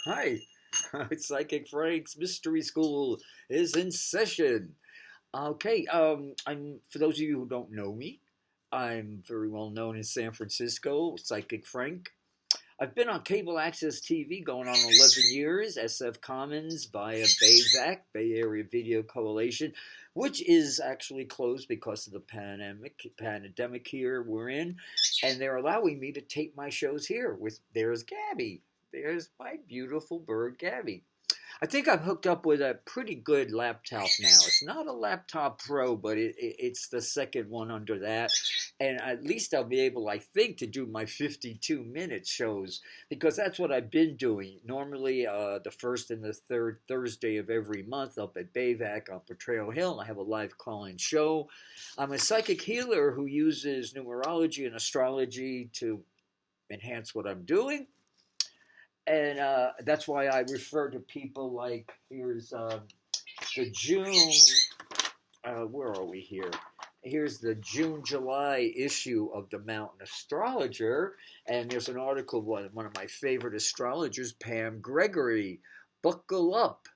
Hi, Psychic Frank's Mystery School is in session. Okay, I'm for those of you who don't know me, I'm very well known in San Francisco, Psychic Frank. I've been on cable access TV going on 11 years, SF Commons via BayVac, Bay Area Video Coalition, which is actually closed because of the pandemic here we're in, and they're allowing me to tape my shows here with there's Gabby. There's my beautiful bird Gabby. I think I'm hooked up with a pretty good laptop now. It's not a laptop pro, but it's the second one under that. And at least I'll be able, I think, to do my 52-minute shows because that's what I've been doing. Normally, the first and the third Thursday of every month up at Bayvac on Potrero Hill, I have a live call-in show. I'm a psychic healer who uses numerology and astrology to enhance what I'm doing, and that's why I refer to people like here's the June. Where are we here? Here's the June-July issue of the Mountain Astrologer, and there's an article by one of my favorite astrologers, Pam Gregory. Buckle up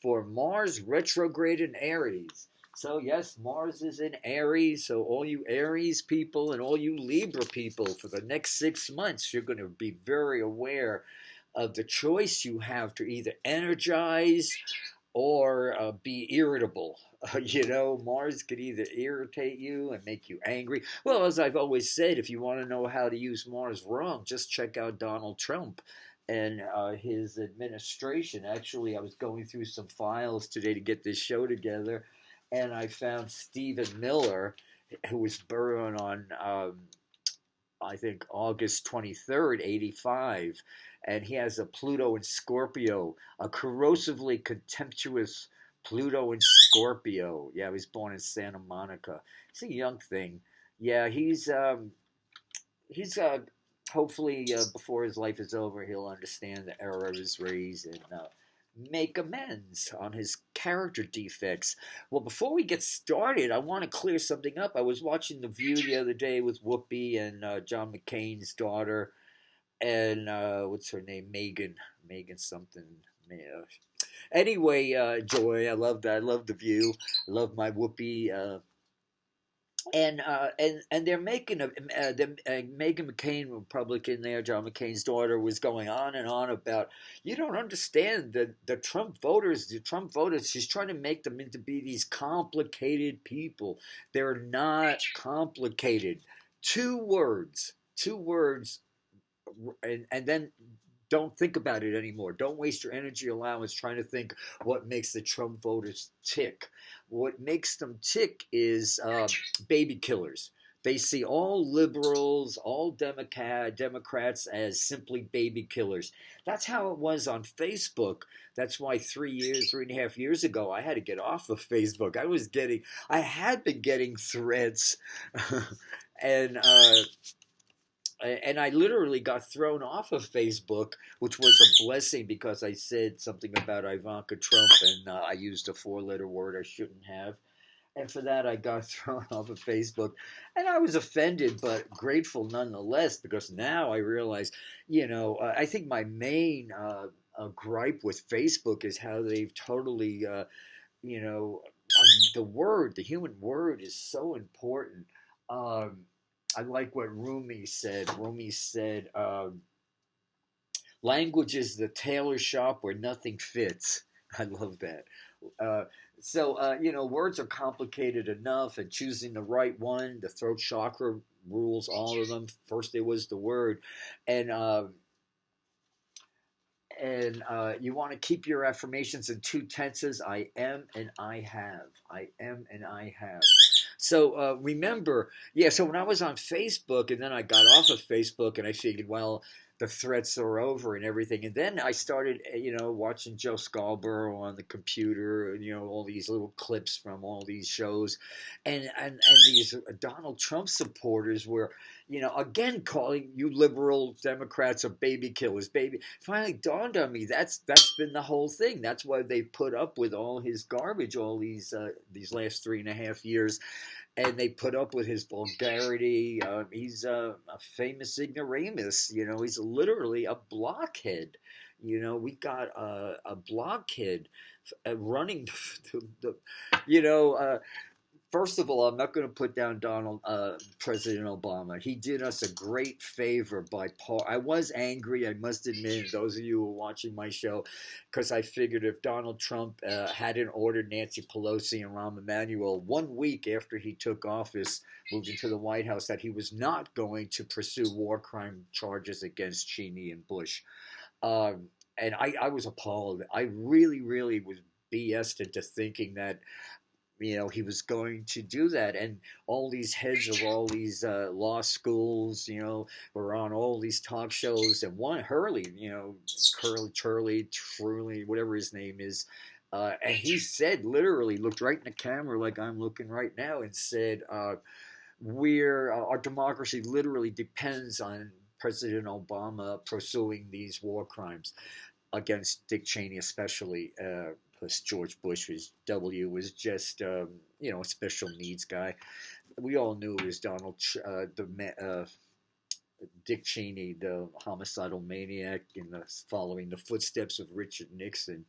for Mars retrograde in Aries. So yes, Mars is in Aries. So all you Aries people and all you Libra people, for the next 6 months, you're going to be very aware of the choice you have to either energize or be irritable. Mars could either irritate you and make you angry. Well, as I've always said, if you want to know how to use Mars wrong, just check out Donald Trump and his administration. Actually, I was going through some files today to get this show together, and I found Stephen Miller, who was born on, I think, August 23rd, 85. And he has a Pluto in Scorpio, a corrosively contemptuous Pluto in Scorpio. Yeah, he was born in Santa Monica. He's a young thing. Yeah, he's hopefully before his life is over, he'll understand the error of his ways and make amends on his character defects. Well, before we get started, I want to clear something up. I was watching The View the other day with Whoopi and John McCain's daughter, and what's her name? Megan something. Yeah. Anyway, Joy, I love that. I love The View. I love my Whoopi. And they're making Megan McCain, Republican there, John McCain's daughter, was going on and on about, you don't understand the Trump voters. She's trying to make them into be these complicated people. They're not complicated. Two words, and then don't think about it anymore. Don't waste your energy allowance trying to think what makes the Trump voters tick. What makes them tick is baby killers. They see all liberals, all Democrats as simply baby killers. That's how it was on Facebook. That's why 3.5 years ago, I had to get off of Facebook. I had been getting threats, and I literally got thrown off of Facebook, which was a blessing because I said something about Ivanka Trump and I used a four-letter word I shouldn't have. And for that, I got thrown off of Facebook. And I was offended, but grateful nonetheless, because now I realize, I think my main gripe with Facebook is how they've totally, the human word is so important. I like what Rumi said. Rumi said, language is the tailor shop where nothing fits. I love that. Uh, words are complicated enough, and choosing the right one, the throat chakra rules all of them. First, it was the word. And, you want to keep your affirmations in two tenses. I am and I have. I am and I have. So remember, yeah, so when I was on Facebook and then I got off of Facebook and I figured, well, the threats are over and everything. And then I started, watching Joe Scarborough on the computer, and, all these little clips from all these shows. And these Donald Trump supporters were, again calling you liberal Democrats are baby killers. Finally dawned on me that's been the whole thing. That's why they put up with all his garbage all these last 3.5 years. and they put up with his vulgarity. He's a famous ignoramus. He's literally a blockhead. We got a blockhead running the you know, first of all, I'm not going to put down President Obama. He did us a great favor I was angry, I must admit, those of you who are watching my show, because I figured if Donald Trump hadn't ordered Nancy Pelosi and Rahm Emanuel 1 week after he took office, moved into the White House, that he was not going to pursue war crime charges against Cheney and Bush. And I was appalled. I really, really was BS'd into thinking that he was going to do that. And all these heads of all these law schools, were on all these talk shows. And one, Hurley, Truly, whatever his name is. And he said, literally, looked right in the camera like I'm looking right now and said, our democracy literally depends on President Obama pursuing these war crimes against Dick Cheney, especially. Because George Bush was just a special needs guy. We all knew it was Dick Cheney, the homicidal maniac, following the footsteps of Richard Nixon.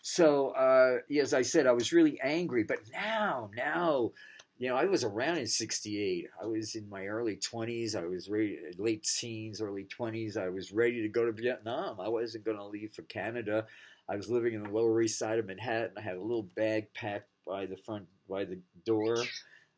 So, as I said, I was really angry. But now, I was around in '68. I was in my early 20s. I was late teens, early 20s. I was ready to go to Vietnam. I wasn't going to leave for Canada. I was living in the Lower East Side of Manhattan. I had a little bag packed by the door.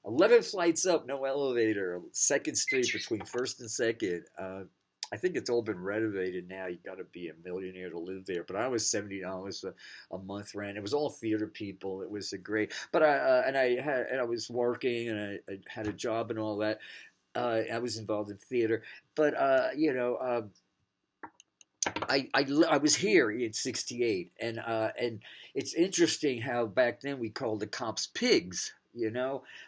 11 flights up, no elevator. 2nd Street between 1st and 2nd. I think it's all been renovated now. You got to be a millionaire to live there. But I was $70 a month rent. It was all theater people. It was a great. But I was working and I had a job and all that. I was involved in theater. But I was here in '68, and it's interesting how back then we called the cops pigs,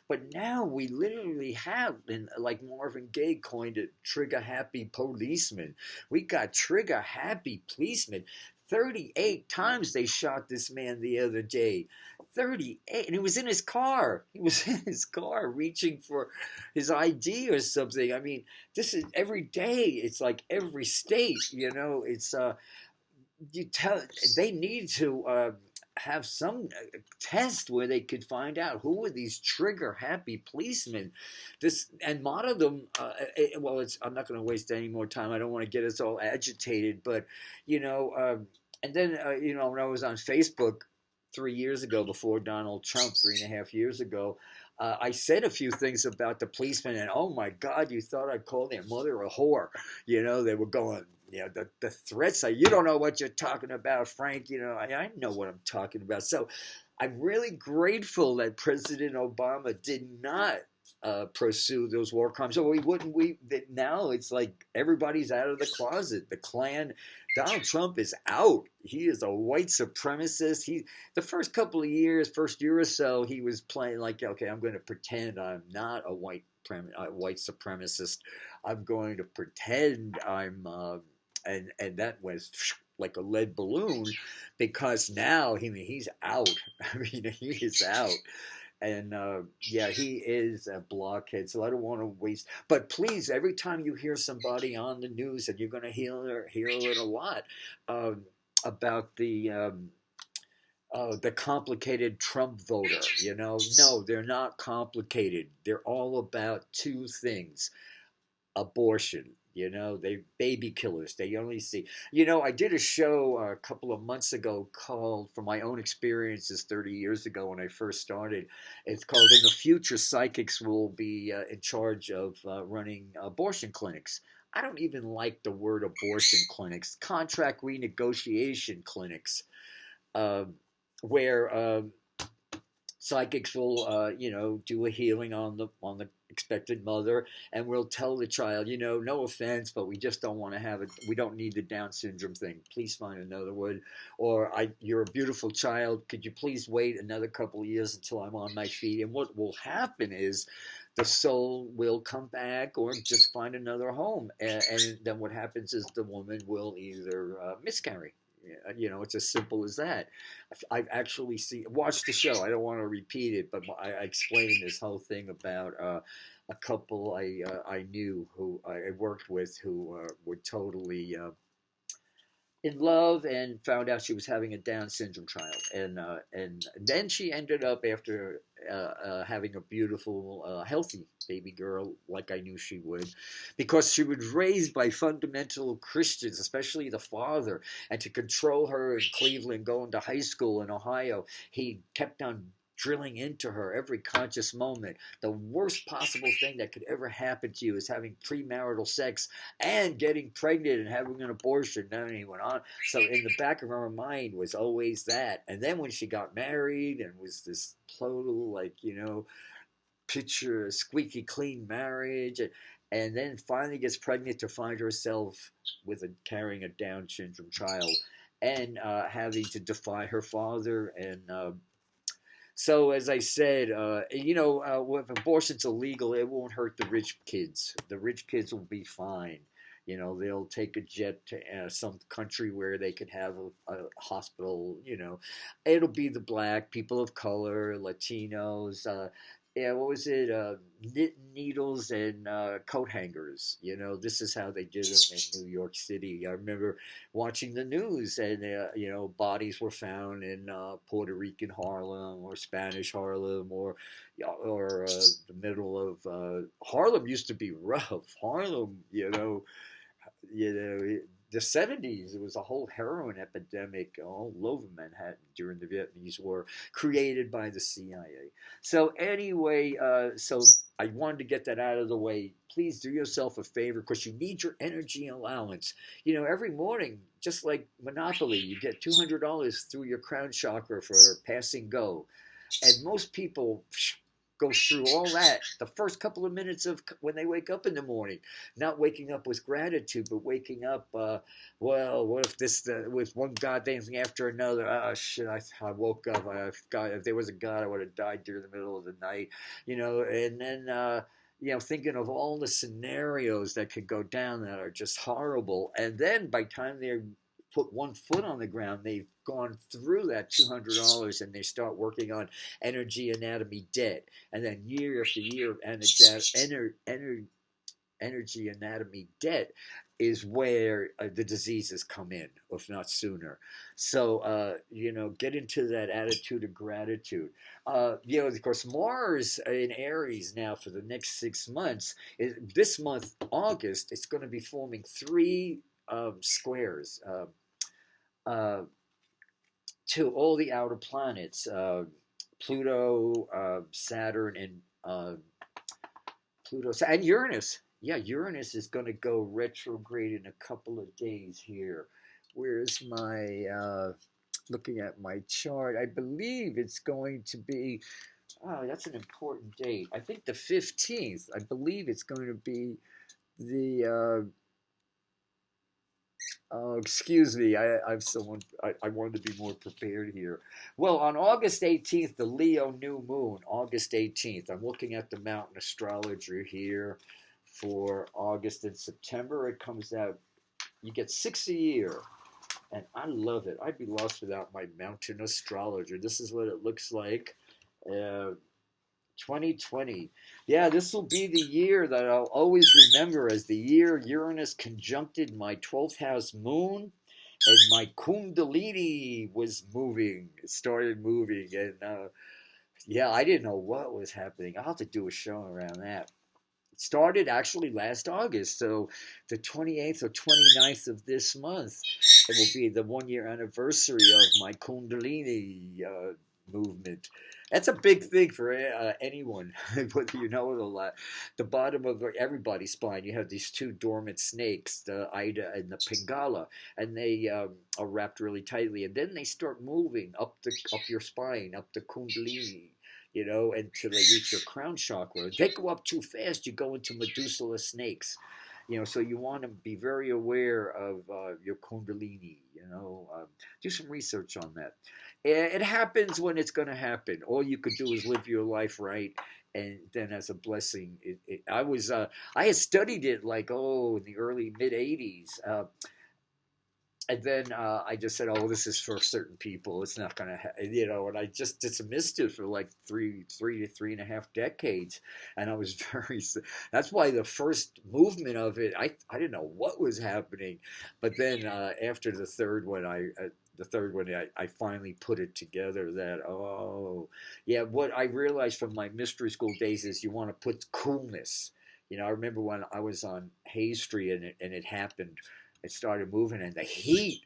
but now we literally have, and like Marvin Gaye coined it, trigger happy policemen. We got trigger happy policemen. 38 times they shot this man the other day. 38, and he was in his car. He was in his car reaching for his ID or something. I mean, this is every day. It's like every state, it's they need to have some test where they could find out who were these trigger happy policemen. And monitor them. I'm not going to waste any more time. I don't want to get us all agitated, but and then when I was on Facebook 3 years ago, before Donald Trump, 3.5 years ago, I said a few things about the policemen, and oh my God, you thought I'd call their mother a whore. They were going, the threats are, you don't know what you're talking about, Frank. I know what I'm talking about. So I'm really grateful that President Obama did not pursue those war crimes. So now it's like everybody's out of the closet. The Klan, Donald Trump is out. He is a white supremacist. The first year or so, he was playing like, okay, I'm going to pretend I'm not a white supremacist. I'm going to pretend I'm, and that was like a lead balloon, because now he's out. I mean, he is out. And he is a blockhead, so I don't want to waste. But please, every time you hear somebody on the news, and you're going to hear it a lot, about the complicated Trump voter, no, they're not complicated. They're all about two things: abortion. They baby killers. They only see. I did a show a couple of months ago called, from my own experiences 30 years ago when I first started. It's called "In the Future, Psychics Will Be in Charge of Running Abortion Clinics." I don't even like the word abortion clinics. Contract renegotiation clinics, where psychics will, do a healing on the expected mother, and we'll tell the child, no offense, but we just don't want to have it. We don't need the Down syndrome thing. Please find another one. Or you're a beautiful child. Could you please wait another couple of years until I'm on my feet? And what will happen is the soul will come back or just find another home. And then what happens is the woman will either miscarry. It's as simple as that. I've actually watched the show. I don't want to repeat it, but I explained this whole thing about a couple I knew who I worked with who were totally in love and found out she was having a Down syndrome child, and then she ended up after having a beautiful, healthy baby girl, like I knew she would, because she was raised by fundamental Christians, especially the father, and to control her in Cleveland, going to high school in Ohio, he kept on drilling into her every conscious moment. The worst possible thing that could ever happen to you is having premarital sex and getting pregnant and having an abortion. Then he went on. So in the back of her mind was always that. And then when she got married and was this total, picture squeaky clean marriage, and then finally gets pregnant to find herself carrying a Down syndrome child and having to defy her father and. So as I said, if abortion's illegal, it won't hurt the rich kids. The rich kids will be fine. They'll take a jet to some country where they could have a hospital. It'll be the black people of color, Latinos. What was it? Knit needles and coat hangers. This is how they did them in New York City. I remember watching the news, and bodies were found in Puerto Rican Harlem or Spanish Harlem or the middle of Harlem used to be rough. Harlem, the 70s, it was a whole heroin epidemic all over Manhattan during the Vietnamese War, created by the CIA. So anyway, so I wanted to get that out of the way. Please do yourself a favor, because you need your energy allowance. Every morning, just like Monopoly, you get $200 through your crown chakra for passing go. And most people go through all that the first couple of minutes of when they wake up in the morning, not waking up with gratitude, but waking up, what if with one goddamn thing after another? Oh shit, I woke up. God, if there was a God, I would have died during the middle of the night, and then, thinking of all the scenarios that could go down that are just horrible. And then by the time they're put one foot on the ground, they've gone through that $200 and they start working on energy anatomy debt. And then year after year of energy anatomy debt is where the diseases come in, if not sooner. So, get into that attitude of gratitude. Of course, Mars in Aries now for the next 6 months. This month, August, it's going to be forming 3 squares to all the outer planets, Pluto, Saturn, and Pluto and Uranus. Yeah, Uranus is going to go retrograde in a couple of days here. Where's my looking at my chart? I believe it's going to be. Oh, that's an important date. I think the 15th. I believe it's going to be the. Oh, excuse me. I've someone. I wanted to be more prepared here. Well, on August 18th, the Leo new moon. August 18th. I'm looking at the mountain astrologer here for August and September. It comes out. You get 6 a year, and I love it. I'd be lost without my mountain astrologer. This is what it looks like. 2020. Yeah, this will be the year that I'll always remember as the year Uranus conjuncted my 12th house moon, and my Kundalini was moving. It started moving, and yeah, I didn't know what was happening. I'll have to do a show around that. It started actually last August, so the 28th or 29th of this month, it will be the 1 year anniversary of my Kundalini movement. That's a big thing for anyone, whether you know it or not. The bottom of everybody's spine, you have these 2 dormant snakes, the Ida and the Pingala, and they are wrapped really tightly, and then they start moving up your spine, up the Kundalini, until they reach your crown chakra. If they go up too fast, you go into Medusa snakes. So you want to be very aware of your Kundalini, do some research on that. It happens when it's going to happen. All you could do is live your life right, and then as a blessing, I had studied it in the early mid 80s. and then I just said, "Oh, this is for certain people. It's not gonna, And I just dismissed it for like three to 3.5 decades, and I was That's why the first movement of it, I didn't know what was happening, but then after the third one, I finally put it together that, oh, yeah, what I realized from my mystery school days is you want to put coolness. I remember when I was on Hayes Street and it happened. It started moving, and the heat.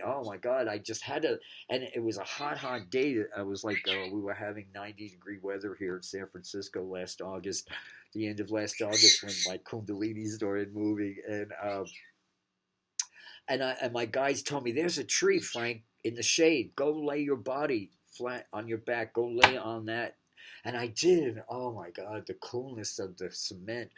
Oh my God! I just had to, and it was a hot day. I was like, we were having 90-degree weather here in San Francisco last August, the end of last August when my Kundalini started moving, and my guides told me, "There's a tree, Frank, in the shade. Go lay your body flat on your back. Go lay on that." And I did. Oh my God, the coolness of the cement.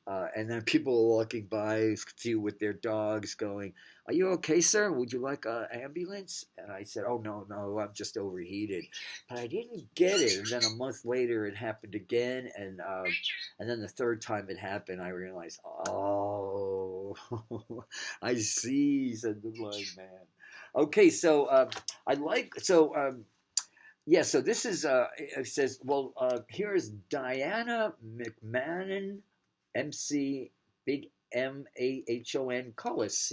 And then people were walking by, a few with their dogs, going, "Are you okay, sir? Would you like an ambulance?" And I said, "Oh, no, no, I'm just overheated." But I didn't get it. And then a month later, it happened again. And then the third time it happened, I realized, oh, I see, said the blind man. Okay, so I like, so yeah, so this is, it says, well, here is Diana McMahon, MC, big Mahon Cullis, Collis.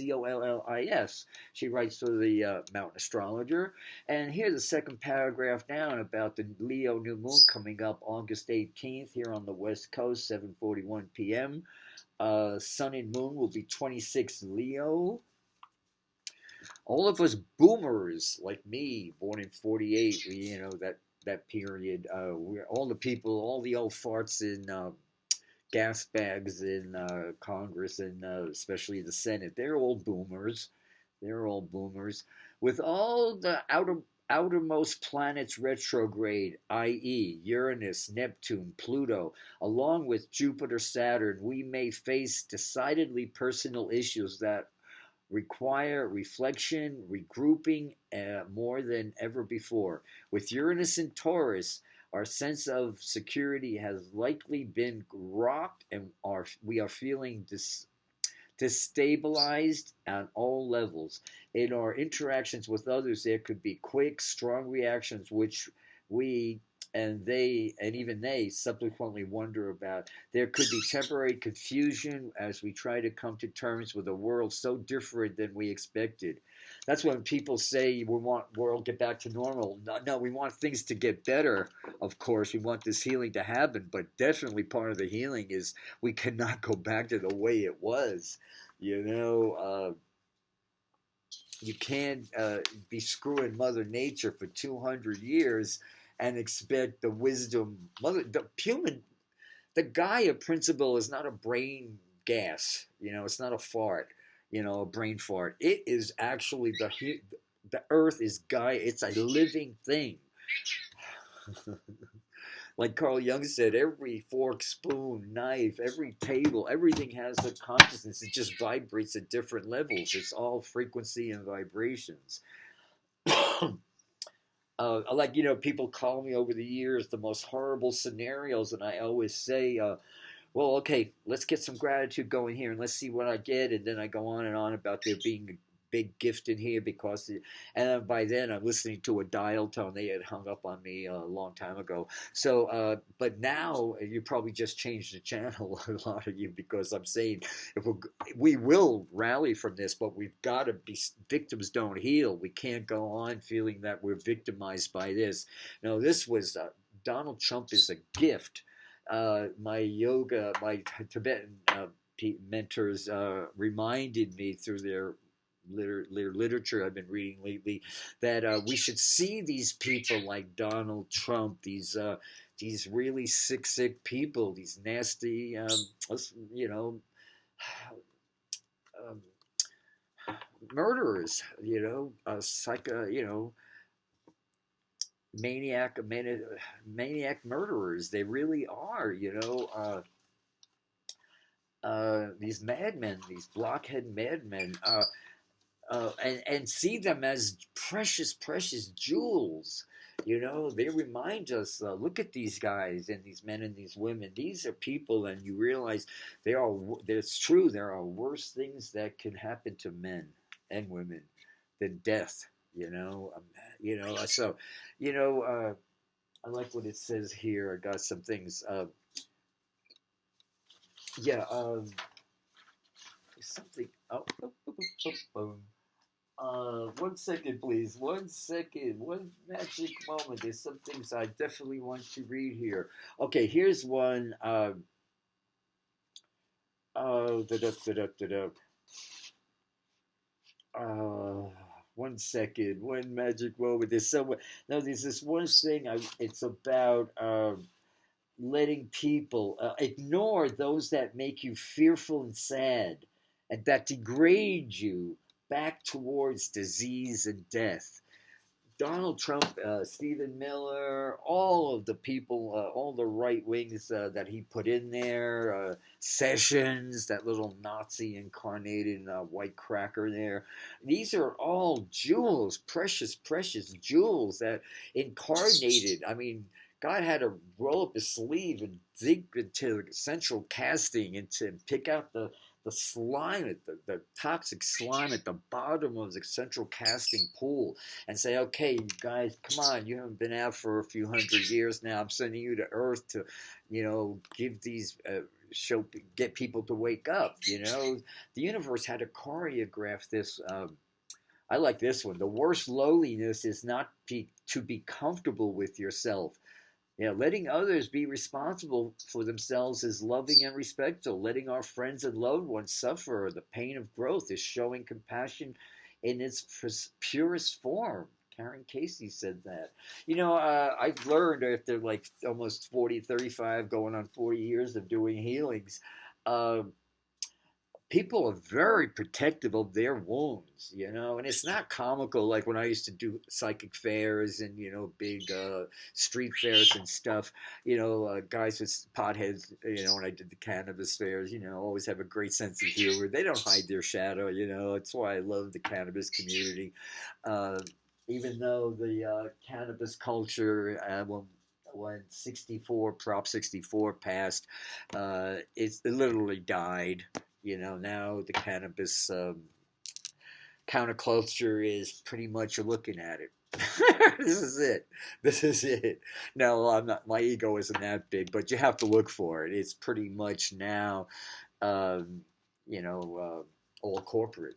She writes for the Mountain Astrologer. And here's the second paragraph down about the Leo new moon coming up August 18th here on the West Coast, 7:41 p.m. Sun and moon will be 26 Leo. All of us boomers like me, born in '48, that period. All the people, all the old farts in gas bags in Congress and especially the Senate. They're all boomers. They're all boomers. With all the outermost planets retrograde, i.e., Uranus, Neptune, Pluto, along with Jupiter, Saturn, we may face decidedly personal issues that require reflection, regrouping more than ever before. With Uranus in Taurus, our sense of security has likely been rocked, and we are feeling destabilized on all levels. In our interactions with others, there could be quick, strong reactions which we and even they subsequently wonder about. There could be temporary confusion as we try to come to terms with a world so different than we expected. That's when people say we want world get back to normal. No, no, we want things to get better. Of course, we want this healing to happen, but definitely part of the healing is we cannot go back to the way it was. You can't be screwing Mother Nature for 200 years and expect the wisdom. The Gaia principle is not a brain gas. It's not a fart. A brain fart. It is actually the Earth is Gaia. It's a living thing. Like Carl Jung said, every fork, spoon, knife, every table, everything has a consciousness. It just vibrates at different levels. It's all frequency and vibrations. People call me over the years the most horrible scenarios, and I always say, well, okay, let's get some gratitude going here, and let's see what I get, and then I go on and on about there being a big gift in here and by then I'm listening to a dial tone. They had hung up on me a long time ago. So, but now you probably just changed the channel, a lot of you, because I'm saying we will rally from this, but we've got to be, victims don't heal. We can't go on feeling that we're victimized by this. No, this was, Donald Trump is a gift. My Tibetan mentors reminded me through their literature I've been reading lately that we should see these people like Donald Trump, these really sick people, these nasty, murderers, maniac murderers. They really are, these madmen, these blockhead madmen. And see them as precious jewels. They remind us, look at these guys and these men and these women. These are people, and you realize it's true, there are worse things that can happen to men. and women than death. So you know, I like what it says here. I got some things. Yeah, something. Oh. 1 second, please. 1 second. One magic moment. There's some things I definitely want to read here. Okay, here's one. Da, da, da, da, da, da. Uh, 1 second. One magic moment. There's someone. No, there's this one thing. It's about letting people ignore those that make you fearful and sad and that degrade you back towards disease and death. Donald Trump, Stephen Miller, all of the people, all the right wings that he put in there, Sessions, that little Nazi incarnated white cracker there. These are all jewels, precious, precious jewels that incarnated. I mean, God had to roll up his sleeve and dig into central casting and to pick out the slime, the toxic slime at the bottom of the central casting pool and say, okay, you guys, come on, you haven't been out for a few hundred years now. I'm sending you to Earth to, give these, get people to wake up. The universe had to choreograph this. I like this one. The worst lowliness is not to be comfortable with yourself. Yeah, letting others be responsible for themselves is loving and respectful. Letting our friends and loved ones suffer the pain of growth is showing compassion in its purest form. Karen Casey said that. I've learned after like almost 40, 35, going on 40 years of doing healings, uh, people are very protective of their wounds, and it's not comical like when I used to do psychic fairs and, big street fairs and stuff, guys with potheads, when I did the cannabis fairs, always have a great sense of humor. They don't hide their shadow, it's why I love the cannabis community. Even though the cannabis culture, when Prop 64 passed, it literally died. Now the cannabis counterculture is pretty much you're looking at it. This is it. This is it. No, I'm not. My ego isn't that big, but you have to look for it. It's pretty much now, um, all corporate.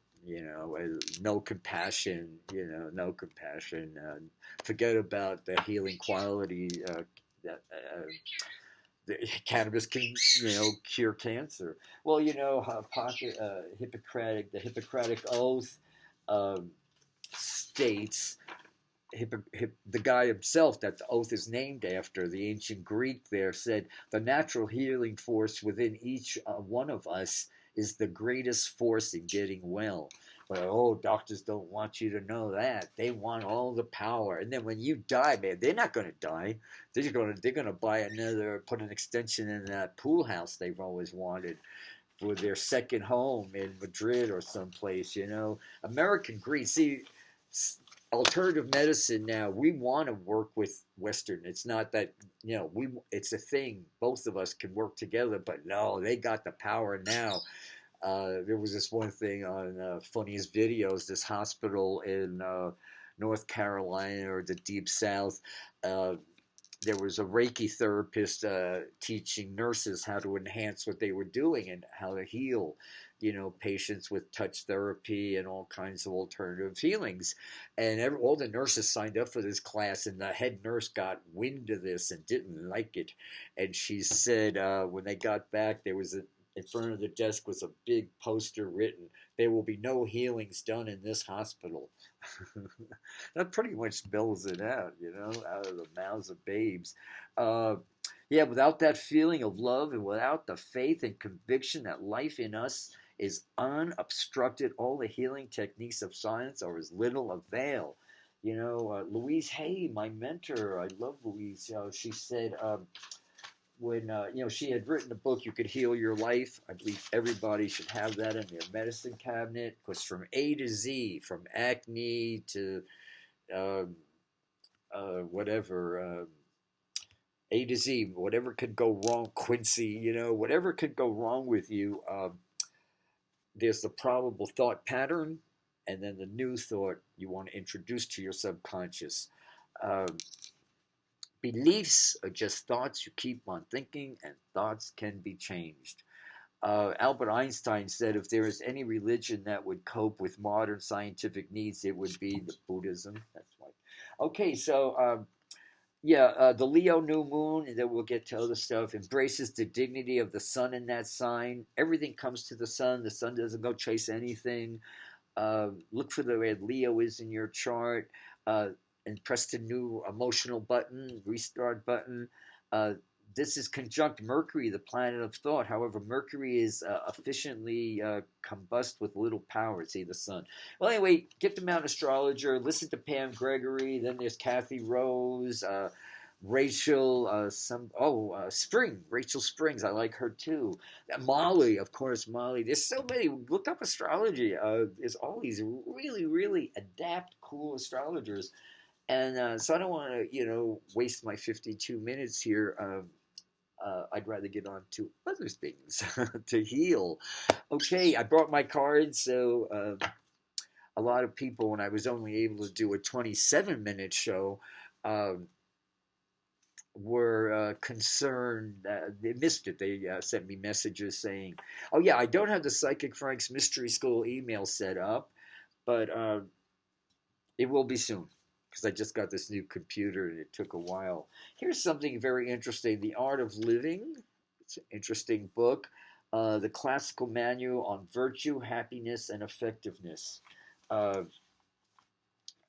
No compassion. No compassion. Forget about the healing quality. The cannabis can, cure cancer. Well, the Hippocratic Oath states, the guy himself that the oath is named after, the ancient Greek there, said, the natural healing force within each one of us is the greatest force in getting well. But doctors don't want you to know that. They want all the power. And then when you die, man, they're not going to die. They're going to buy put an extension in that pool house they've always wanted for their second home in Madrid or someplace. American greed. See, alternative medicine now, we want to work with Western. It's not that, it's a thing. Both of us can work together, but no, they got the power now. There was this one thing on Funniest Videos, this hospital in North Carolina or the Deep South. There was a Reiki therapist teaching nurses how to enhance what they were doing and how to heal, patients with touch therapy and all kinds of alternative healings. And all the nurses signed up for this class, and the head nurse got wind of this and didn't like it. And she said when they got back, in front of the desk was a big poster written, there will be no healings done in this hospital. That pretty much spells it out, out of the mouths of babes. Without that feeling of love and without the faith and conviction that life in us is unobstructed, all the healing techniques of science are as little avail. Louise Hay, my mentor, I love Louise. She said, when she had written a book, You Could Heal Your Life. I believe everybody should have that in their medicine cabinet, because from A to Z, from acne to whatever, A to Z, whatever could go wrong, Quincy, whatever could go wrong with you, there's the probable thought pattern, and then the new thought you want to introduce to your subconscious. Um, Beliefs are just thoughts you keep on thinking, and thoughts can be changed. Albert Einstein said if there is any religion that would cope with modern scientific needs, it would be the Buddhism. That's right. Okay, so the Leo new moon, and then we'll get to other stuff, embraces the dignity of the sun in that sign. Everything comes to the sun. The sun doesn't go chase anything. Look for the red Leo is in your chart, uh, and press the new emotional button, restart button. Uh, this is conjunct Mercury, the planet of thought. However, Mercury is efficiently combust with little power. See the sun. Well, anyway, get the Mount Astrologer. Listen to Pam Gregory. Then there's Kathy Rose. Rachel, Spring, Rachel Springs, I like her too. Molly, of course, Molly. There's so many. Look up astrology. There's all these really, really adept, cool astrologers, and so I don't want to, waste my 52 minutes here. I'd rather get on to other things to heal. Okay, I brought my cards, so a lot of people, when I was only able to do a 27-minute show, were concerned. They missed it. They sent me messages saying, "Oh yeah, I don't have the Psychic Frank's Mystery School email set up, but it will be soon because I just got this new computer and it took a while." Here's something very interesting: The Art of Living. It's an interesting book. The Classical Manual on Virtue, Happiness, and Effectiveness. Uh,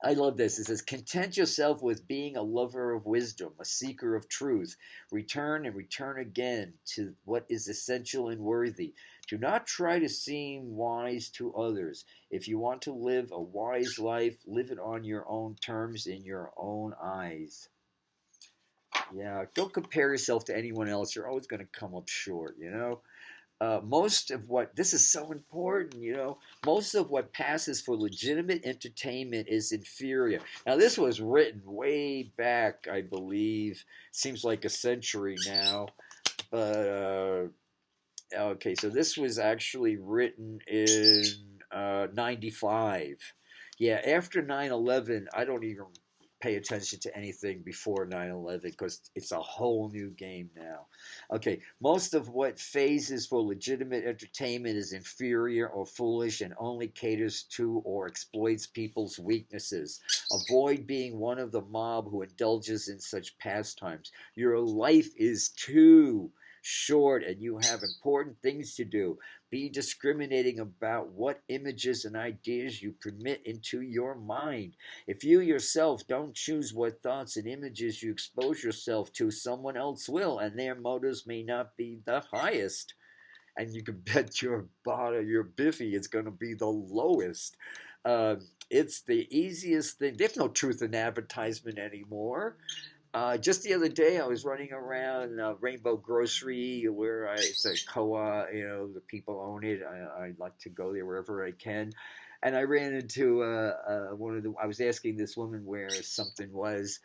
I love this. It says, content yourself with being a lover of wisdom, a seeker of truth. Return and return again to what is essential and worthy. Do not try to seem wise to others. If you want to live a wise life, live it on your own terms in your own eyes. Yeah, don't compare yourself to anyone else. You're always going to come up short, most of what this is so important, most of what passes for legitimate entertainment is inferior. Now, this was written way back, I believe. Seems like a century now, but okay. So this was actually written in 95. Yeah, after 9/11, I don't even pay attention to anything before 9/11 because it's a whole new game now. Okay, most of what phases for legitimate entertainment is inferior or foolish and only caters to or exploits people's weaknesses. Avoid being one of the mob who indulges in such pastimes. Your life is too short and you have important things to do. Be discriminating about what images and ideas you permit into your mind. If you yourself don't choose what thoughts and images you expose yourself to, someone else will, and their motives may not be the highest. And you can bet your biffy is going to be the lowest. It's the easiest thing. There's no truth in advertisement anymore. Just the other day, I was running around Rainbow Grocery, where it's a co-op, the people own it. I like to go there wherever I can. And I ran into I was asking this woman where something was.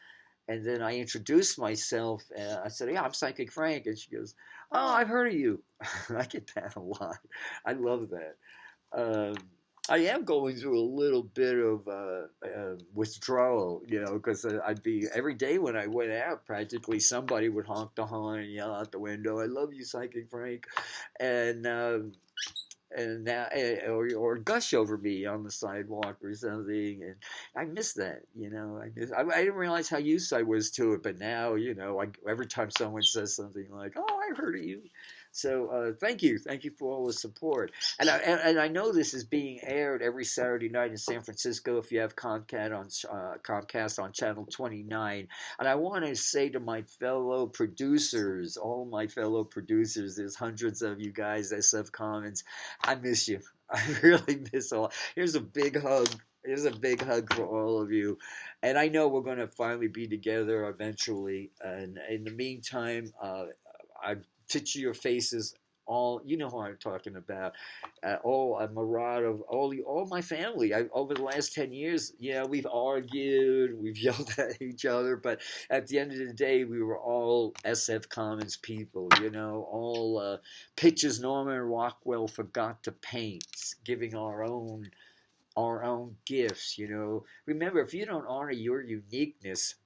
And then I introduced myself. And I said, yeah, I'm Psychic Frank. And she goes, oh, I've heard of you. I get that a lot. I love that. Um, I am going through a little bit of withdrawal, because I'd be every day when I went out, practically somebody would honk the horn and yell out the window, "I love you, Psychic Frank," and now or gush over me on the sidewalk or something, and I miss that. I didn't realize how used I was to it, but now every time someone says something like, "Oh, I heard of you." So thank you for all the support, and I know this is being aired every Saturday night in San Francisco if you have Comcast on channel 29. And I want to say to my fellow producers, all my fellow producers, there's hundreds of you guys, SF Commons, I miss you. I really miss all. Here's a big hug. Here's a big hug for all of you. And I know we're going to finally be together eventually. And in the meantime, I picture your faces. All you know who I'm talking about. A mirage of all my family. Over the last 10 years, we've argued, we've yelled at each other, but at the end of the day, we were all SF Commons people. All pictures Norman Rockwell forgot to paint, giving our own our own gifts. Remember, if you don't honor your uniqueness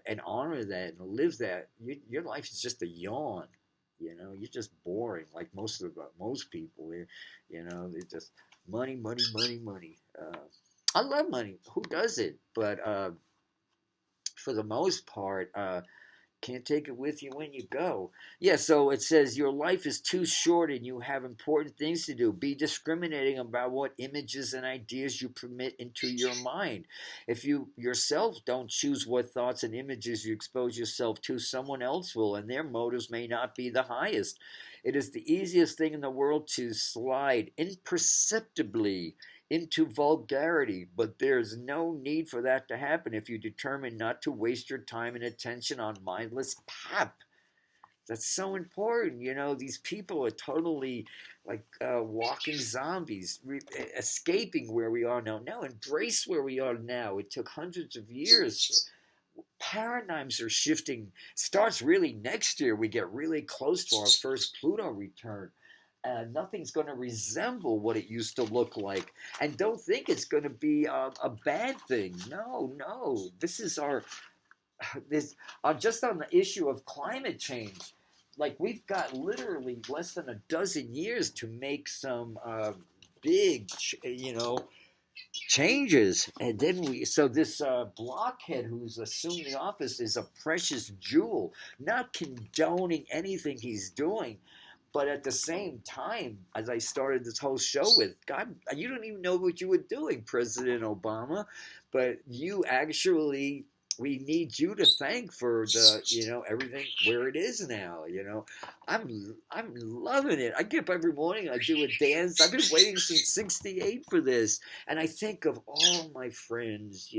and honor that and live that, your life is just a yawn. You're just boring, like most people. They just money, money, money, money. I love money. Who does it? But for the most part, can't take it with you when you go. Yeah, so it says your life is too short and you have important things to do. Be discriminating about what images and ideas you permit into your mind. If you yourself don't choose what thoughts and images you expose yourself to, someone else will, and their motives may not be the highest. It is the easiest thing in the world to slide imperceptibly into vulgarity, but there's no need for that to happen if you determine not to waste your time and attention on mindless pap. That's so important. These people are totally like walking zombies, escaping where we are now. Now embrace where we are now. It took hundreds of years. Paradigms are shifting. Starts really next year. We get really close to our first Pluto return. Nothing's going to resemble what it used to look like. And don't think it's going to be a bad thing. No, no. This is just on the issue of climate change. Like, we've got literally less than a dozen years to make some big, changes. And then so this blockhead who's assumed the office is a precious jewel, not condoning anything he's doing. But at the same time, as I started this whole show with, God, you don't even know what you were doing, President Obama, but we need you to thank for everything where it is now. I'm loving it. I get up every morning, I do a dance. I've been waiting since '68 for this, and I think of all my friends,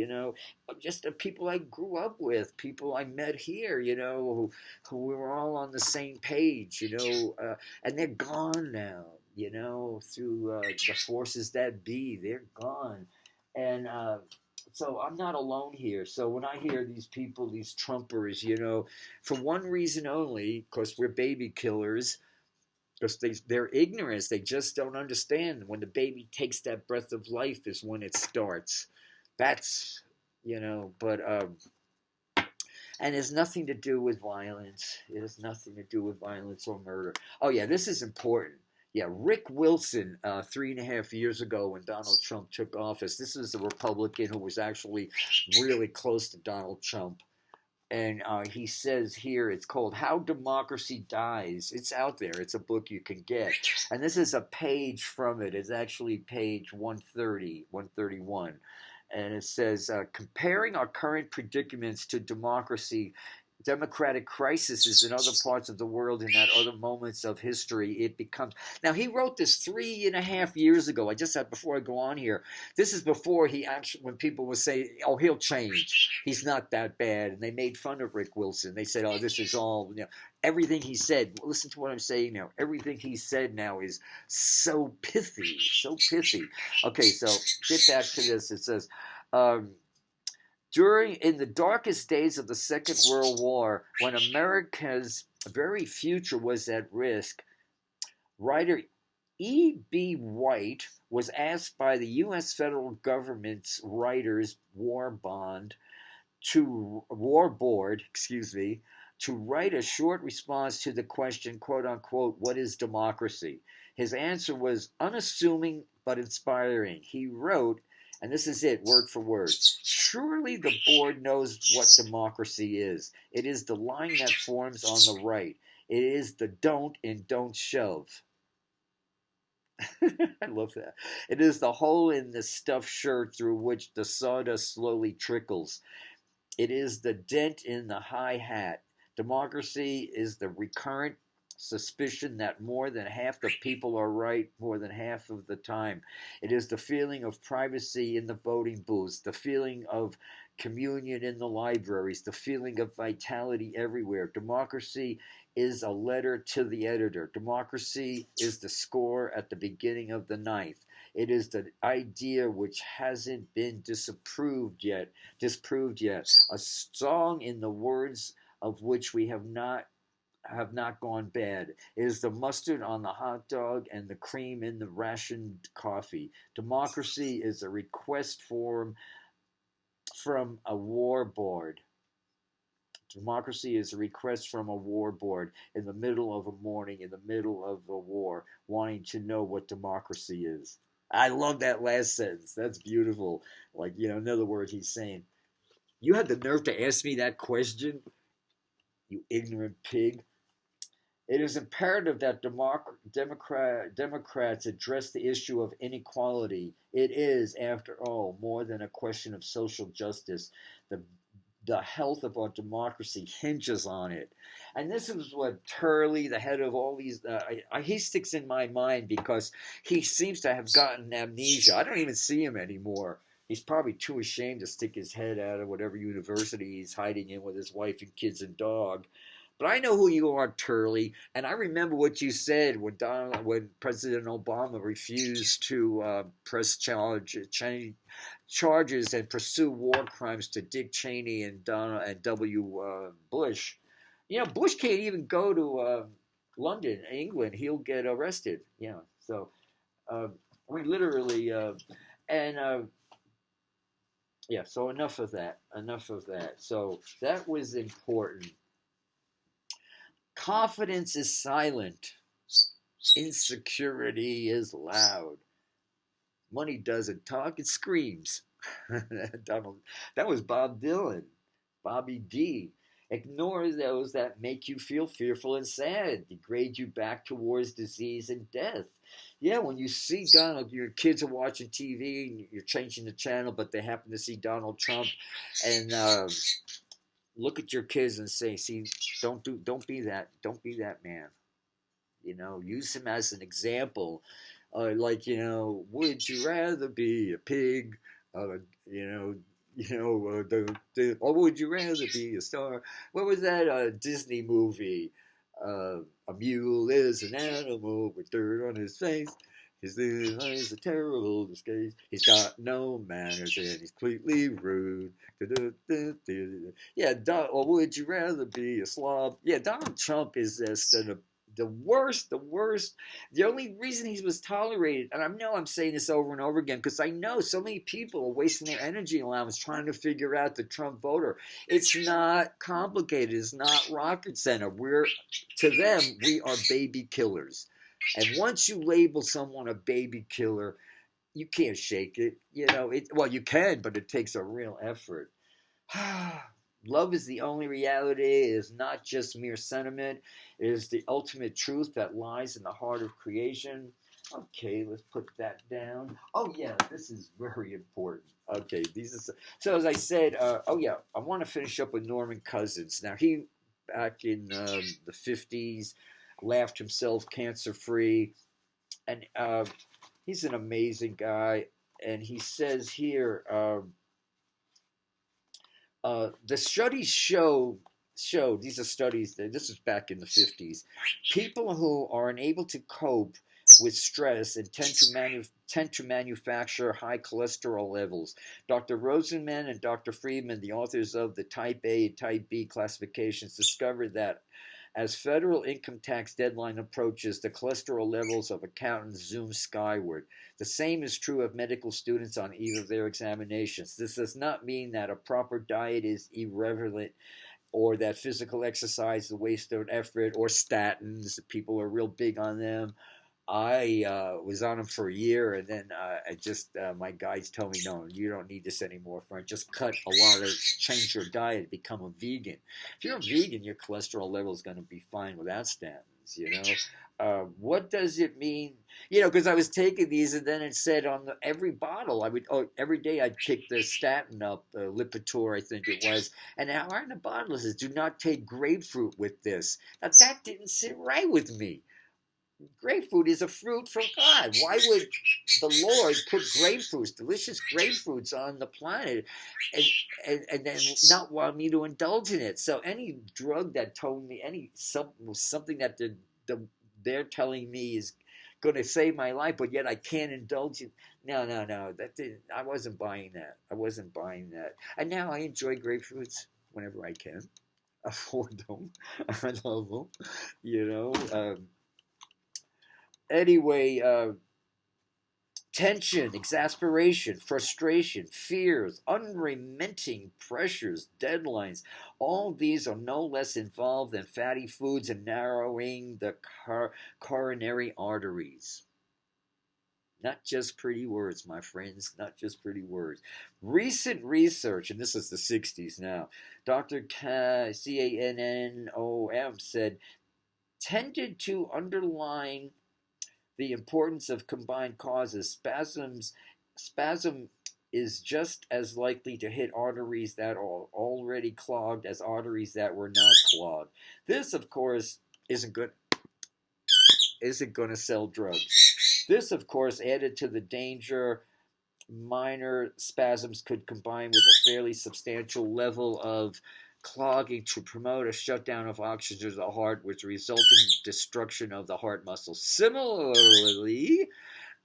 just the people I grew up with, people I met here, who we were all on the same page, and they're gone now, through the forces that be. They're gone, and so I'm not alone here. So when I hear these people, these Trumpers, for one reason only, because we're baby killers, because they're ignorant. They just don't understand. When the baby takes that breath of life is when it starts. That's, but, and it has nothing to do with violence. It has nothing to do with violence or murder. Oh, yeah, this is important. Yeah, Rick Wilson, 3.5 years ago when Donald Trump took office. This is a Republican who was actually really close to Donald Trump. And he says here, it's called How Democracy Dies. It's out there. It's a book you can get. And this is a page from it. It's actually page 130, 131. And it says, comparing our current predicaments to democratic crises in other parts of the world and at other moments of history, it becomes. Now, he wrote this 3.5 years ago. I just said before I go on here, this is before he actually, when people would say, oh, he'll change. He's not that bad. And they made fun of Rick Wilson. They said, oh, this is all, everything he said. Listen to what I'm saying now. Everything he said now is so pithy, so pithy. Okay, so get back to this. It says, in the darkest days of the Second World War, when America's very future was at risk, writer E.B. White was asked by the U.S. federal government's Writers' War Board, to write a short response to the question, quote unquote, what is democracy? His answer was unassuming but inspiring. He wrote, and this is it, word for word. Surely the board knows what democracy is. It is the line that forms on the right. It is the don't in don't shove. I love that. It is the hole in the stuffed shirt through which the sawdust slowly trickles. It is the dent in the high hat. Democracy is the recurrent suspicion that more than half the people are right more than half of the time. It is the feeling of privacy in the voting booths, the feeling of communion in the libraries, the feeling of vitality everywhere. Democracy is a letter to the editor. Democracy is the score at the beginning of the ninth. It is the idea which hasn't been disproved yet. A song in the words of which we have not have not gone bad. It is the mustard on the hot dog and the cream in the rationed coffee. Democracy is a request form from a war board. Democracy is a request from a war board in the middle of a morning, in the middle of a war, wanting to know what democracy is. I love that last sentence. That's beautiful. Like, in other words, he's saying, you had the nerve to ask me that question, you ignorant pig. It is imperative that Democrats address the issue of inequality. It is, after all, more than a question of social justice. The, the health of our democracy hinges on it. And this is what Turley, the head of all these, he sticks in my mind because he seems to have gotten amnesia. I don't even see him anymore. He's probably too ashamed to stick his head out of whatever university he's hiding in with his wife and kids and dog. But I know who you are, Turley, and I remember what you said when President Obama refused to press charges and pursue war crimes to Dick Cheney and W. Bush. Bush can't even go to London, England. He'll get arrested. So we literally and yeah. So enough of that. Enough of that. So that was important. Confidence is silent. Insecurity is loud. Money doesn't talk, it screams. That was Bob Dylan. Bobby D. Ignore those that make you feel fearful and sad, degrade you back towards disease and death. Yeah, when you see Donald, your kids are watching TV and you're changing the channel, but they happen to see Donald Trump, and look at your kids and say, "See, don't be that man." Use him as an example. Would you rather be a pig? Or would you rather be a star? What was that Disney movie? A mule is an animal with dirt on his face. His little eyes are terrible disguise. He's got no manners and he's completely rude. Yeah, or would you rather be a slob? Yeah, Donald Trump is just the worst, the worst. The only reason he was tolerated, and I know I'm saying this over and over again, because I know so many people are wasting their energy allowance trying to figure out the Trump voter. It's not complicated. It's not rocket center. To them, we are baby killers. And once you label someone a baby killer, you can't shake it. Well, you can, but it takes a real effort. Love is the only reality. It is not just mere sentiment. It is the ultimate truth that lies in the heart of creation. Okay, let's put that down. Oh yeah, this is very important. Okay, so as I said. I want to finish up with Norman Cousins. Now he, back in the 50s, laughed himself cancer free, and he's an amazing guy. And he says here. The studies show these are studies. This is back in the 50s. People who are unable to cope with stress and tend to manufacture high cholesterol levels. Dr. Rosenman and Dr. Friedman, the authors of the Type A and Type B classifications, discovered that as federal income tax deadline approaches, the cholesterol levels of accountants zoom skyward. The same is true of medical students on eve of their examinations. This does not mean that a proper diet is irrelevant or that physical exercise is a waste of effort, or statins. People are real big on them. I was on them for a year, and then my guides tell me, no, you don't need this anymore, friend. Just change your diet, become a vegan. If you're a vegan, your cholesterol level is going to be fine without statins, what does it mean? Because I was taking these, and then it said on every bottle, every day I'd pick the statin up, Lipitor, I think it was, and now on the bottle it says, do not take grapefruit with this. Now that didn't sit right with me. Grapefruit is a fruit from God. Why would the Lord put grapefruits, delicious grapefruits, on the planet, and then not want me to indulge in it? So any drug that told me something that they're telling me is going to save my life, but yet I can't indulge in. No. I wasn't buying that. And now I enjoy grapefruits whenever I can. afford them. I love them. You know. Anyway, tension, exasperation, frustration, fears, unremitting pressures, deadlines. All these are no less involved than fatty foods and narrowing the coronary arteries. Not just pretty words, my friends, not just pretty words. Recent research, and this is the 60s now, Dr. Cannom said, tended to underline the importance of combined causes. Spasm is just as likely to hit arteries that are already clogged as arteries that were not clogged. This, of course, isn't going to sell drugs. This, of course, added to the danger. Minor spasms could combine with a fairly substantial level of clogging to promote a shutdown of oxygen to the heart, which results in destruction of the heart muscle. Similarly,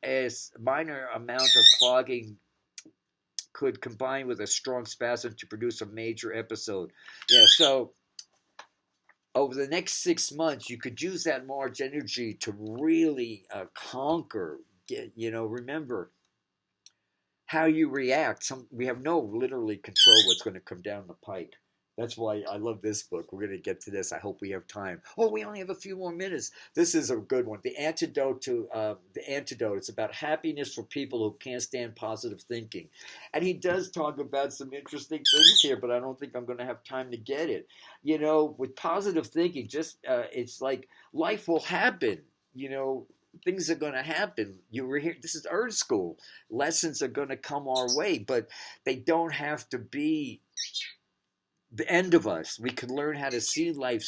a minor amount of clogging could combine with a strong spasm to produce a major episode. Yeah, so over the next 6 months, you could use that March energy to really conquer. Remember how you react. We have no literally control what's going to come down the pike. That's why I love this book. We're going to get to this. I hope we have time. Oh, we only have a few more minutes. This is a good one. The antidote. It's about happiness for people who can't stand positive thinking. And he does talk about some interesting things here, but I don't think I'm going to have time to get it. With positive thinking, it's like life will happen. Things are going to happen. You were here. This is Earth School. Lessons are going to come our way, but they don't have to be the end of us. We can learn how to see life,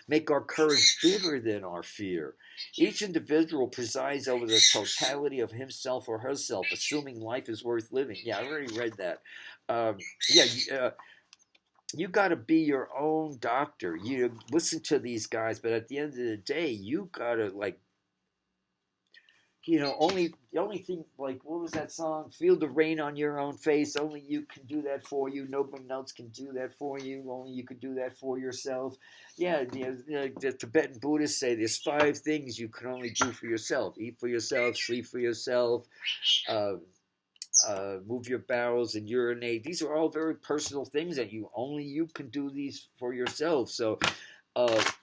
make our courage bigger than our fear. Each individual presides over the totality of himself or herself, assuming life is worth living. Yeah, I already read that. You got to be your own doctor. You listen to these guys, but at the end of the day, you got to the only thing, like, what was that song? Feel the rain on your own face. Only you can do that for you. Nobody else can do that for you. Only you can do that for yourself. Yeah, the Tibetan Buddhists say there's 5 things you can only do for yourself: eat for yourself, sleep for yourself, move your bowels, and urinate. These are all very personal things that only you can do these for yourself. So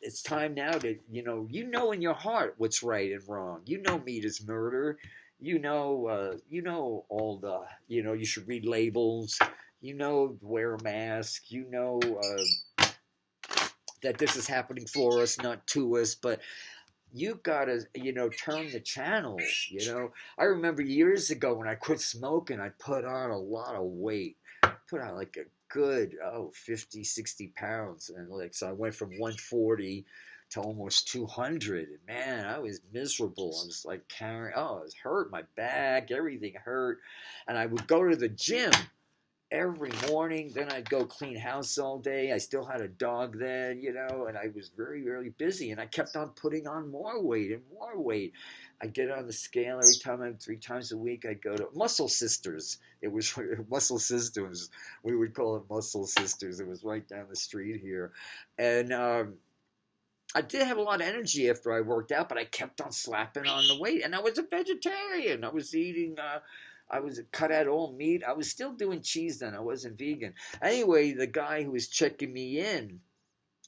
it's time now to, in your heart what's right and wrong. Meat is murder. All the, you should read labels. Wear a mask. That this is happening for us, not to us. But you gotta, turn the channel. I remember years ago when I quit smoking, I put on a lot of weight. Put on like a good 50, 60 pounds, and so I went from 140 to almost 200, and man, I was miserable. I was like carrying, it was hurt, my back, everything hurt. And I would go to the gym every morning, then I'd go clean house all day. I still had a dog then, and I was very, very busy, and I kept on putting on more weight and more weight. I get on the scale every time. 3 times a week. I'd go to Muscle Sisters. It was Muscle Sisters. We would call it Muscle Sisters. It was right down the street here. And I did have a lot of energy after I worked out, but I kept on slapping on the weight. And I was a vegetarian. I was eating... I was cut out all meat. I was still doing cheese then. I wasn't vegan. Anyway, the guy who was checking me in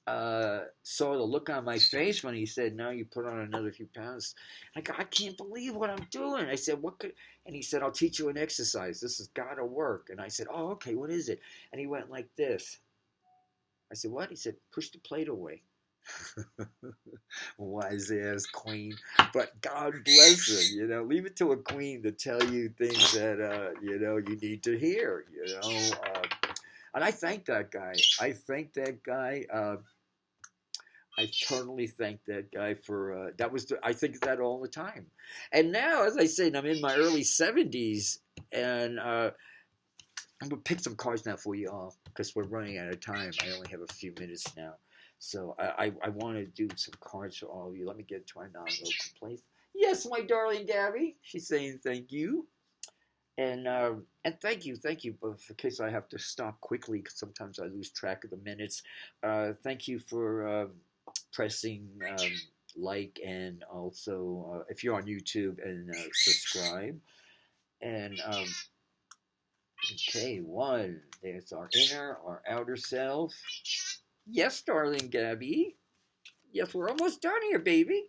saw the look on my face when he said, "Now you put on another few pounds." I go, "I can't believe what I'm doing." I said, "What could?" And he said, "I'll teach you an exercise. This has got to work." And I said, "Oh, okay. What is it?" And he went like this. I said, "What?" He said, "Push the plate away." Wise ass queen, but God bless her. Leave it to a queen to tell you things that you need to hear. And I thank that guy. I totally thank that guy for that. I think that all the time. And now, as I said, I'm in my early 70s, and I'm gonna pick some cards now for you all because we're running out of time. I only have a few minutes now. So I want to do some cards for all of you. Let me get to my non-local place. Yes, my darling Gabby. She's saying thank you. And thank you. But in case I have to stop quickly, because sometimes I lose track of the minutes. Thank you for pressing like, and also if you're on YouTube, and subscribe. And okay, one. There's our inner, our outer self. Yes, darling Gabby. Yes, we're almost done here, baby.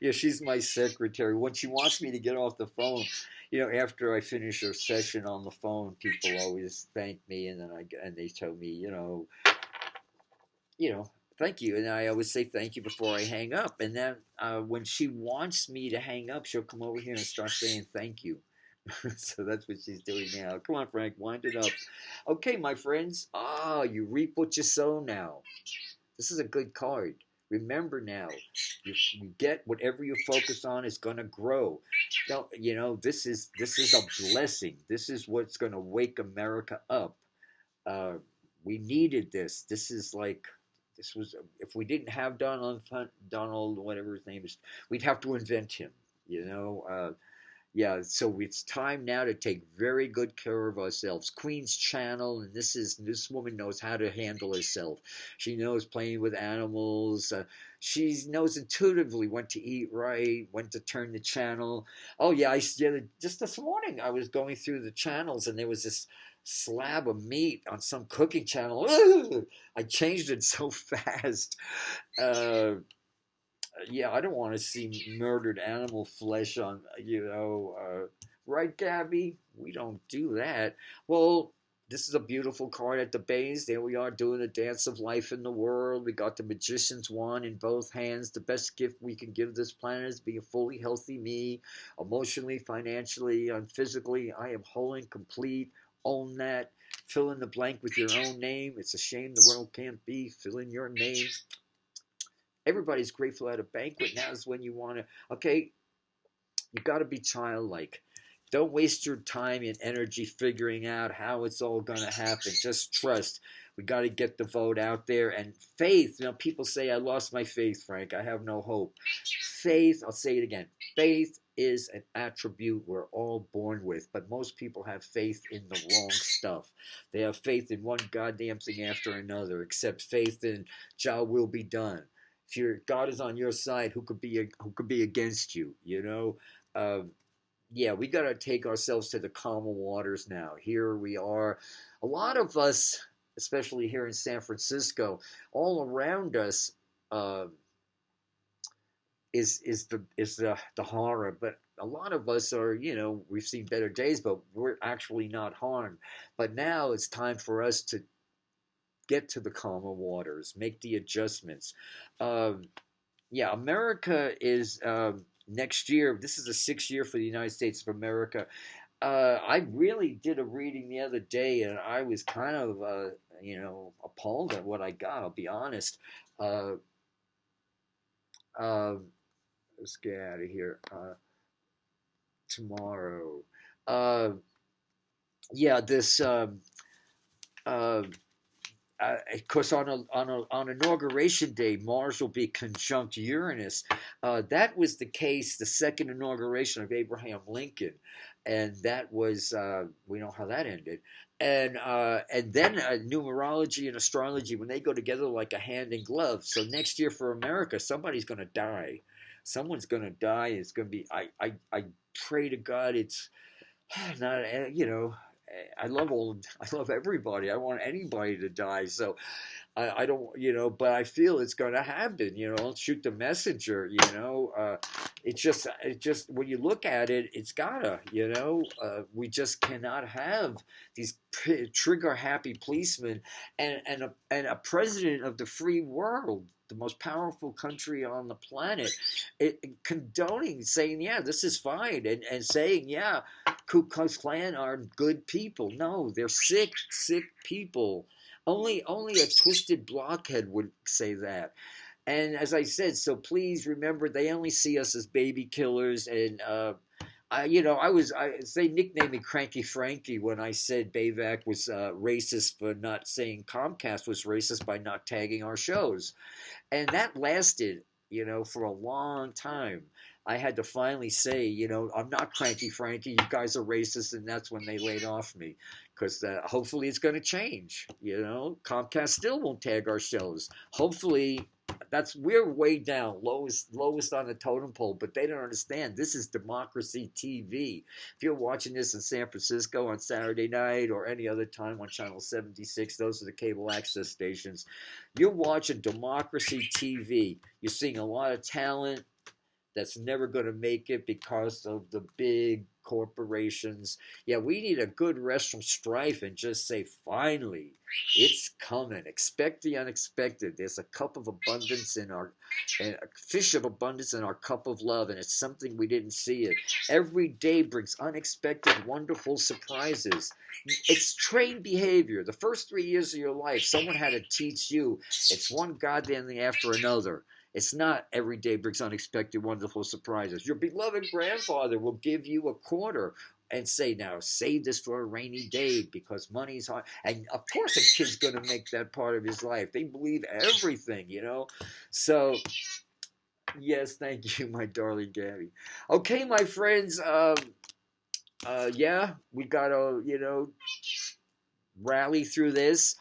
Yeah, she's my secretary. When she wants me to get off the phone, after I finish a session on the phone, people always thank me, and then they tell me, you know, thank you, and I always say thank you before I hang up. And then when she wants me to hang up, she'll come over here and start saying thank you. So that's what she's doing now. Come on, Frank, wind it up. Okay, my friends. You reap what you sow now. This is a good card. Remember now, you get whatever you focus on is going to grow. Don't, this is a blessing. This is what's going to wake America up. Uh, we needed this. This was, if we didn't have Donald, whatever his name is, we'd have to invent him. Yeah, so it's time now to take very good care of ourselves. Queen's Channel, and this woman knows how to handle herself. She knows playing with animals. She knows intuitively when to eat right, when to turn the channel. Oh yeah, just this morning I was going through the channels, and there was this slab of meat on some cooking channel. Ugh! I changed it so fast. Uh, yeah, I don't want to see murdered animal flesh on, right, Gabby? We don't do that. Well, this is a beautiful card at the base. There we are doing the dance of life in the world. We got the Magician's wand in both hands. The best gift we can give this planet is be a fully healthy me, emotionally, financially, and physically. I am whole and complete. Own that. Fill in the blank with your own name. It's a shame the world can't be. Fill in your name. Everybody's grateful at a banquet. Now is when you want to. Okay, you got to be childlike. Don't waste your time and energy figuring out how it's all going to happen. Just trust. We got to get the vote out there. And faith. People say, I lost my faith, Frank. I have no hope. Faith, I'll say it again. Faith is an attribute we're all born with. But most people have faith in the wrong stuff. They have faith in one goddamn thing after another, except faith in Jah will be done. If your God is on your side, who could be against you? Yeah, we got to take ourselves to the calmer waters now. Here we are. A lot of us, especially here in San Francisco, all around us is the horror. But a lot of us are, we've seen better days, but we're actually not harmed. But now it's time for us to get to the calmer waters, make the adjustments. Yeah, America is next year. This is the 6th year for the United States of America. I really did a reading the other day, and I was kind of, appalled at what I got. I'll be honest. Uh, uh, let's get out of here. Tomorrow. Uh, yeah, this. Of course, on inauguration day, Mars will be conjunct Uranus. That was the case, the second inauguration of Abraham Lincoln, and that was we know how that ended. And then numerology and astrology, when they go together like a hand in glove. So next year for America, somebody's going to die. Someone's going to die. It's going to be. I pray to God it's not. I love everybody. I want anybody to die. So I don't, but I feel it's going to happen. Don't shoot the messenger. It just when you look at it, it's gotta. We just cannot have these trigger happy policemen and a president of the free world, the most powerful country on the planet, condoning, saying, yeah, this is fine, and saying, yeah, Ku Klux Klan are good people. No, they're sick people. Only a twisted blockhead would say that. And as I said, so please remember, they only see us as baby killers. And they nicknamed me Cranky Frankie when I said Bayvac was racist for not saying Comcast was racist by not tagging our shows, and that lasted, for a long time. I had to finally say, I'm not cranky Frankie. You guys are racist, and that's when they laid off me. Because hopefully it's going to change. Comcast still won't tag our shows. Hopefully, we're way down, lowest on the totem pole. But they don't understand. This is democracy TV. If you're watching this in San Francisco on Saturday night or any other time on Channel 76, those are the cable access stations. You're watching democracy TV. You're seeing a lot of talent that's never going to make it because of the big corporations. Yeah, we need a good rest from strife and just say, finally, it's coming. Expect the unexpected. There's a cup of abundance and a fish of abundance in our cup of love, and it's something we didn't see it. Every day brings unexpected, wonderful surprises. It's trained behavior. The first 3 years of your life, someone had to teach you. It's one goddamn thing after another. It's not every day brings unexpected, wonderful surprises. Your beloved grandfather will give you a quarter and say, now, save this for a rainy day because money's hard. And, of course, a kid's going to make that part of his life. They believe everything, So, yes, thank you, my darling Gabby. Okay, my friends, yeah, we got to, rally through this.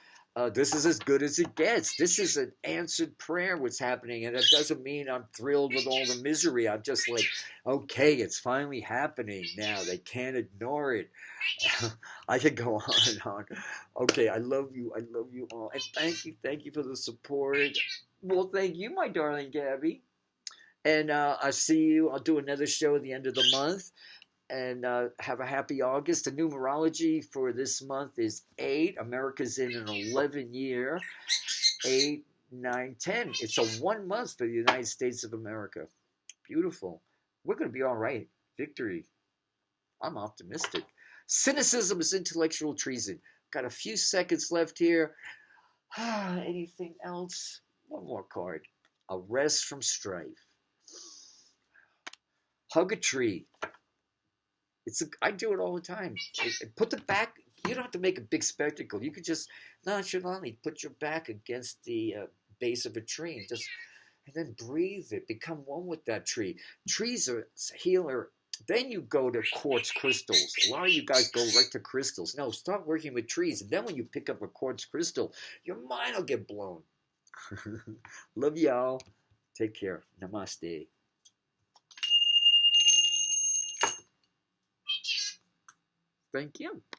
This is as good as it gets. This is an answered prayer, what's happening. And it doesn't mean I'm thrilled with all the misery. I'm just like, okay, it's finally happening now. They can't ignore it. I could go on and on. Okay, I love you. I love you all. And thank you for the support. Well, thank you, my darling Gabby. And I'll see you. I'll do another show at the end of the month. And have a happy August. The numerology for this month is 8. America's in an 11 year. 8, 9, 10. It's a 1 month for the United States of America. Beautiful. We're going to be all right. Victory. I'm optimistic. Cynicism is intellectual treason. Got a few seconds left here. Anything else? One more card. A rest from strife. Hug a tree. I do it all the time. Put the back. You don't have to make a big spectacle. You could just nonchalantly put your back against the base of a tree and then breathe it. Become one with that tree. Trees are healer. Then you go to quartz crystals. A lot of you guys go right to crystals. No, start working with trees. And then when you pick up a quartz crystal, your mind will get blown. Love y'all. Take care. Namaste. Thank you.